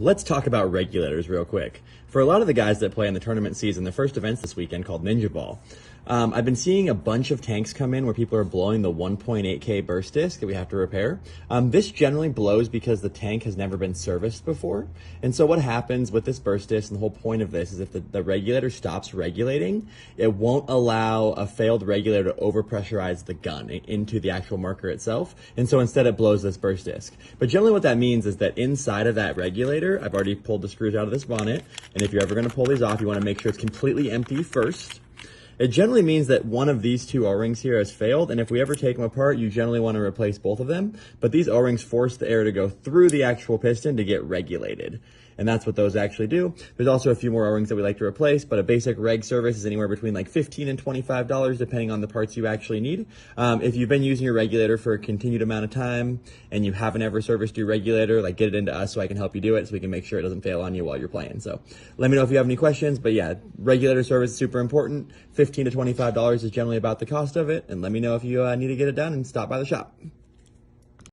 Let's talk about regulators real quick. For a lot of the guys that play in the tournament season, the first event's this weekend called Ninja Ball. I've been seeing a bunch of tanks come in where people are blowing the 1.8K burst disc that we have to repair. This generally blows because the tank has never been serviced before. And so what happens with this burst disc, and the whole point of this is if the regulator stops regulating, it won't allow a failed regulator to overpressurize the gun into the actual marker itself. And so instead it blows this burst disc. But generally what that means is that inside of that regulator, I've already pulled the screws out of this bonnet. And if you're ever going to pull these off, you want to make sure it's completely empty first. It generally means that one of these two O-rings here has failed, and if we ever take them apart, you generally want to replace both of them. But these O-rings force the air to go through the actual piston to get regulated. And that's what those actually do. There's also a few more O-rings that we like to replace, but a basic reg service is anywhere between like $15 and $25, depending on the parts you actually need. If you've been using your regulator for a continued amount of time and you haven't ever serviced your regulator, like get it into us so I can help you do it so we can make sure it doesn't fail on you while you're playing. So let me know if you have any questions, but yeah, regulator service is super important. $15 to $25 is generally about the cost of it. And let me know if you need to get it done and stop by the shop.